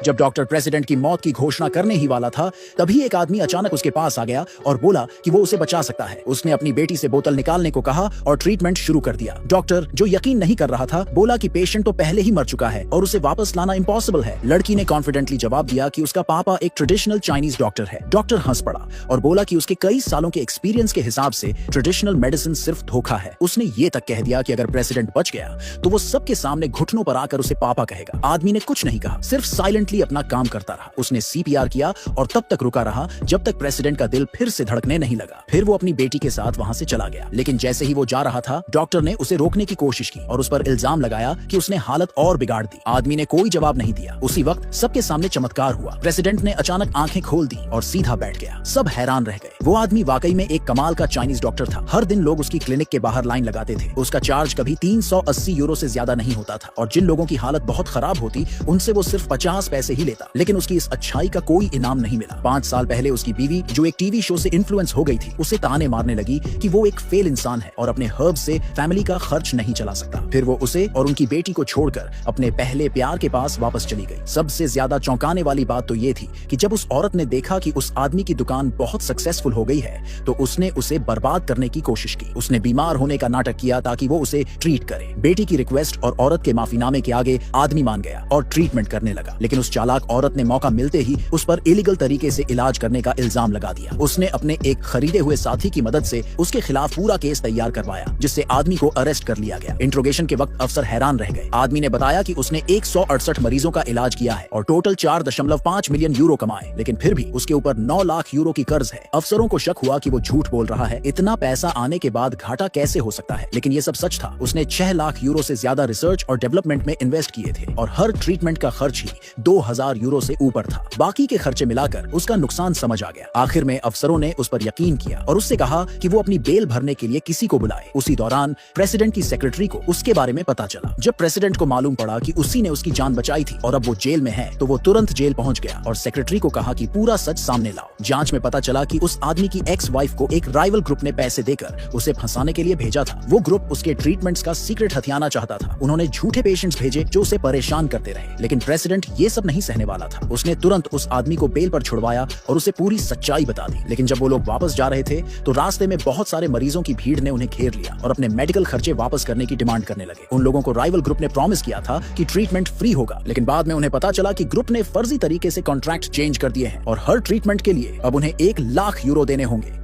जब doctor president की मौत की घोषणा करने ही वाला था, तभी एक आदमी अचानक उसके पास आ गया और बोला कि वो उसे बचा सकता है। उसने अपनी बेटी से बोतल निकालने को कहा और ट्रीटमेंट शुरू कर दिया। डॉक्टर, जो यकीन नहीं कर रहा था, बोला कि पेशेंट तो पहले ही मर चुका है और उसे वापस लाना इम्पॉसिबल है। लड़की ने कॉन्फिडेंटली जवाब दिया कि उसका पापा एक ट्रेडिशनल चाइनीज डॉक्टर है। डॉक्टर हंस पड़ा और बोला कि उसके कई सालों के एक्सपीरियंस के हिसाब से ट्रेडिशनल मेडिसिन सिर्फ धोखा है। उसने ये तक कह दिया कि अगर प्रेसिडेंट बच गया तो वो सबके सामने घुटनों पर आकर उसे पापा कहेगा। आदमी ने कुछ नहीं कहा, सिर्फ साइलेंटली अपना काम करता रहा। उसने सीपीआर किया और तब तक रुका रहा जब तक प्रेसिडेंट का दिल फिर से धड़कने नहीं लगा। फिर वो अपनी बेटी के साथ वहां से चला गया। लेकिन जैसे ही वो जा रहा था, डॉक्टर ने उसे रोकने की कोशिश की और उस पर इल्जाम लगाया कि उसने हालत और बिगाड़ दी। आदमी ने कोई जवाब नहीं दिया। उसी वक्त सबके सामने चमत्कार हुआ। प्रेसिडेंट ने अचानक आंखें खोल दी और सीधा बैठ गया। सब हैरान रह गए। वो आदमी वाकई में एक कमाल का चाइनीज डॉक्टर था। हर दिन लोग उसकी क्लिनिक के बाहर लाइन लगाते थे। उसका चार्ज कभी 380 यूरो से ज्यादा नहीं होता था और जिन लोगों की हालत बहुत खराब होती, उनसे वो सिर्फ 50 पैसे ही लेता। लेकिन उसकी इस अच्छाई का कोई इनाम नहीं मिला। 5 साल पहले उसकी बीवी, जो एक टीवी शो से इन्फ्लुएंस हो गई थी, उसे ताने मारने लगी कि वो एक फेल इंसान है और अपने हर्ब से फैमिली का खर्च नहीं चला सकता। फिर वो उसे और उनकी बेटी को छोड़कर अपने पहले प्यार के पास वापस चली गई। सबसे ज्यादा चौंकाने वाली बात तो ये थी कि जब उस औरत ने देखा कि उस आदमी की दुकान बहुत सक्सेसफुल हो गई है, तो उसने उसे बर्बाद करने की कोशिश की। उसने बीमार होने का नाटक किया ताकि वो उसे ट्रीट करे। बेटी की रिक्वेस्ट और औरत के माफीनामे के आगे आदमी मान गया और ट्रीटमेंट करने लगा। लेकिन उस चालाक औरत ने मौका मिलते ही उस पर इलीगल तरीके से इलाज करने का इल्जाम लगा दिया। उसने अपने एक खरीदे हुए साथी की मदद से उसके खिलाफ पूरा केस तैयार करवाया, जिससे आदमी को अरेस्ट कर लिया गया। इंट्रोगेशन के वक्त अफसर हैरान रह गए। आदमी ने बताया कि उसने 168 मरीजों का इलाज किया है और टोटल 4.5 मिलियन यूरो कमाए, लेकिन फिर भी उसके ऊपर 9 लाख यूरो की कर्ज है। अफसरों को शक हुआ कि वो झूठ बोल रहा है। इतना पैसा आने के बाद घाटा कैसे हो सकता है? लेकिन ये सब सच था। उसने 6 लाख यूरो से ज्यादा रिसर्च और डेवलपमेंट में इन्वेस्ट किए थे और हर ट्रीटमेंट का खर्च ही 2000 यूरो से ऊपर था। बाकी के खर्चे मिलाकर उसका नुकसान समझ आ गया। आखिर में अफसरों ने उस पर यकीन किया और उससे कहा कि वो अपनी बेल भरने के लिए किसी को बुलाए। उसी दौरान प्रेसिडेंट की सेक्रेटरी को उसके बारे में पता चला। जब प्रेसिडेंट को मालूम पड़ा कि उसी ने उसकी जान बचाई थी और अब वो जेल में है, तो वो तुरंत जेल पहुंच गया और सेक्रेटरी को कहा कि पूरा सच सामने लाओ। जांच में पता चला कि उस आदमी की एक्स वाइफ को एक राइवल ग्रुप ने पैसे देकर उसे फंसाने के लिए भेजा था। वो ग्रुप उसके ट्रीटमेंट्स का सीक्रेट हथियाना चाहता था। उन्होंने झूठे पेशेंट्स भेजे जो उसे परेशान करते रहे। लेकिन प्रेसिडेंट ये सब नहीं सहने वाला था। उसने तुरंत उस आदमी को बेल पर छुड़वाया और उसे पूरी सच्चाई बता दी। लेकिन जब वो लोग वापस जा रहे थे, तो रास्ते में बहुत सारे मरीजों की भीड़ ने उन्हें घेर लिया और अपने मेडिकल खर्चे वापस करने की डिमांड करने लगे। उन लोगों को राइवल ग्रुप ने प्रॉमिस किया था कि ट्रीटमेंट फ्री होगा, लेकिन बाद में उन्हें पता चला कि ग्रुप ने फर्जी तरीके से कॉन्ट्रैक्ट चेंज कर दिए हैं और हर ट्रीटमेंट के लिए अब उन्हें 1 लाख यूरो देने होंगे।